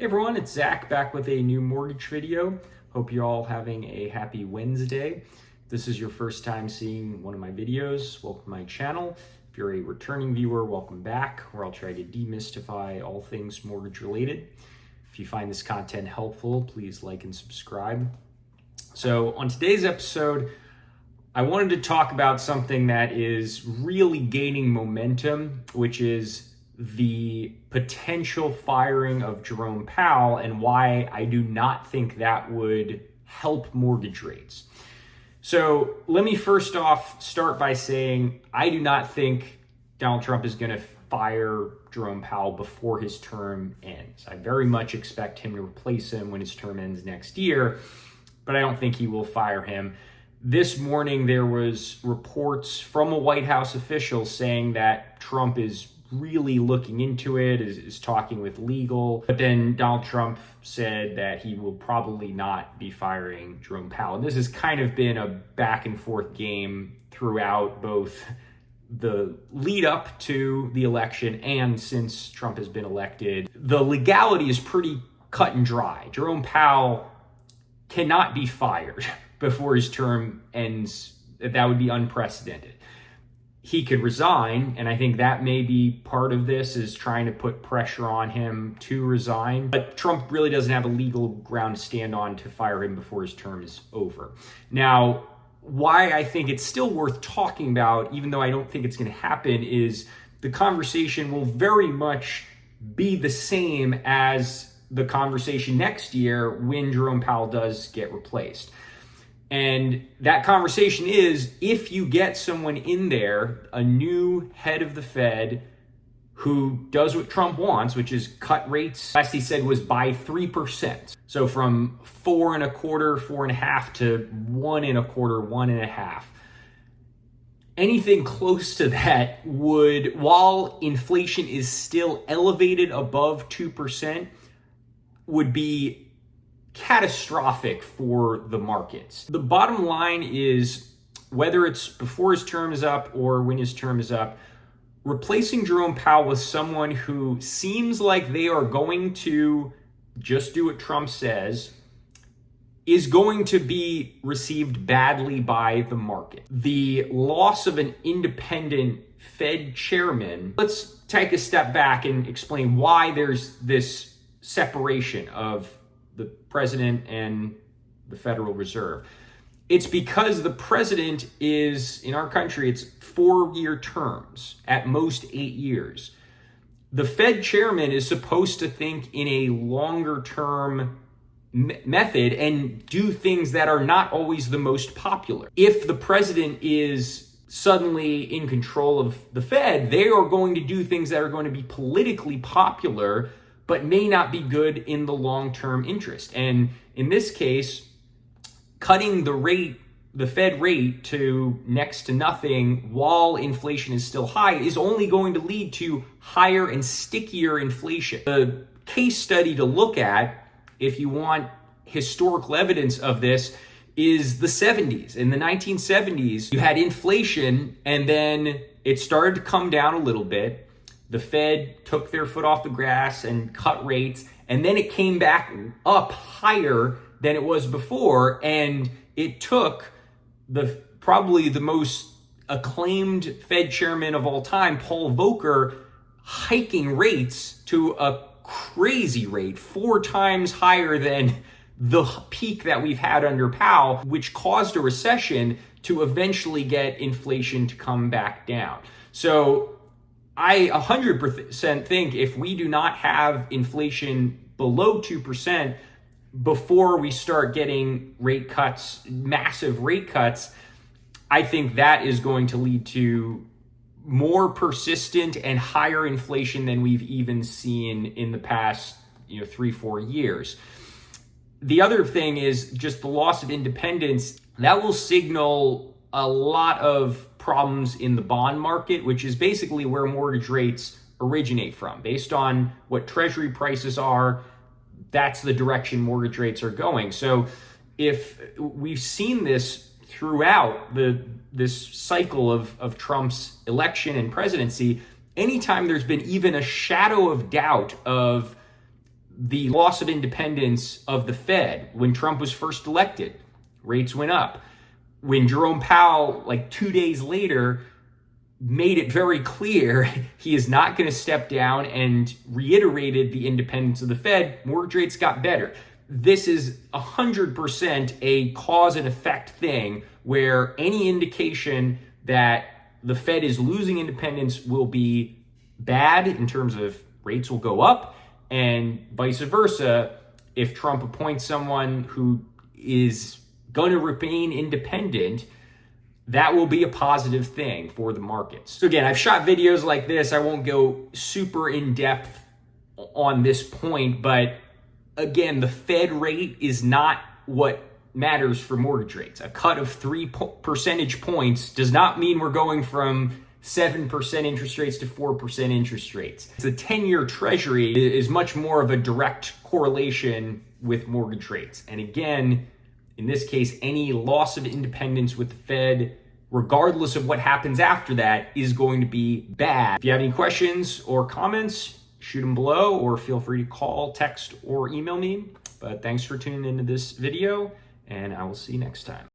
Hey everyone, it's Zach back with a new mortgage video. Hope you're all having a happy Wednesday. If this is your first time seeing one of my videos, welcome to my channel. If you're a returning viewer, welcome back, where I'll try to demystify all things mortgage related. If you find this content helpful, please like and subscribe. So on today's episode, I wanted to talk about something that is really gaining momentum, which is the potential firing of Jerome Powell and why I do not think that would help mortgage rates. So let me first off start by saying I do not think Donald Trump is going to fire Jerome Powell before his term ends. I very much expect him to replace him when his term ends next year, but I don't think he will fire him. This morning there was reports from a White House official saying that Trump is really looking into it, is talking with legal. But then Donald Trump said that he will probably not be firing Jerome Powell. And this has kind of been a back and forth game throughout both the lead up to the election and since Trump has been elected. The legality is pretty cut and dry. Jerome Powell cannot be fired before his term ends. That would be unprecedented. He could resign, and I think that may be part of this, is trying to put pressure on him to resign. But Trump really doesn't have a legal ground to stand on to fire him before his term is over. Now, why I think it's still worth talking about, even though I don't think it's going to happen, is the conversation will very much be the same as the conversation next year when Jerome Powell does get replaced. And that conversation is, if you get someone in there, a new head of the Fed who does what Trump wants, which is cut rates, last he said was by 3%. So from 4.25%, 4.5% to 1.25%, 1.5%. Anything close to that would, while inflation is still elevated above 2%, would be catastrophic for the markets. The bottom line is, whether it's before his term is up or when his term is up, replacing Jerome Powell with someone who seems like they are going to just do what Trump says is going to be received badly by the market. The loss of an independent Fed chairman, let's take a step back and explain why there's this separation of the president and the Federal Reserve. It's because the president is, in our country, it's 4-year terms, at most 8 years. The Fed chairman is supposed to think in a longer term method and do things that are not always the most popular. If the president is suddenly in control of the Fed, they are going to do things that are going to be politically popular but may not be good in the long-term interest. And in this case, cutting the Fed rate to next to nothing while inflation is still high is only going to lead to higher and stickier inflation. The case study to look at, if you want historical evidence of this, is the 70s. In the 1970s, you had inflation and then it started to come down a little bit. The Fed took their foot off the gas and cut rates, and then it came back up higher than it was before, and it took probably the most acclaimed Fed chairman of all time, Paul Volcker, hiking rates to a crazy rate, 4 times higher than the peak that we've had under Powell, which caused a recession to eventually get inflation to come back down. So I 100% think if we do not have inflation below 2% before we start getting rate cuts, massive rate cuts, I think that is going to lead to more persistent and higher inflation than we've even seen in the past 3-4 years. The other thing is just the loss of independence. That will signal a lot of problems in the bond market, which is basically where mortgage rates originate from. Based on what treasury prices are, that's the direction mortgage rates are going. So if we've seen this throughout this cycle of Trump's election and presidency, anytime there's been even a shadow of doubt of the loss of independence of the Fed. When Trump was first elected, rates went up. When Jerome Powell, like 2 days later, made it very clear he is not going to step down and reiterated the independence of the Fed, mortgage rates got better. This is 100% a cause and effect thing where any indication that the Fed is losing independence will be bad in terms of rates will go up, and vice versa. If Trump appoints someone who is going to remain independent, that will be a positive thing for the markets. So again, I've shot videos like this. I won't go super in depth on this point, but again, the Fed rate is not what matters for mortgage rates. A cut of 3 percentage points does not mean we're going from 7% interest rates to 4% interest rates. The 10-year treasury is much more of a direct correlation with mortgage rates. And again, in this case, any loss of independence with the Fed, regardless of what happens after that, is going to be bad. If you have any questions or comments, shoot them below, or feel free to call, text, or email me. But thanks for tuning into this video, and I will see you next time.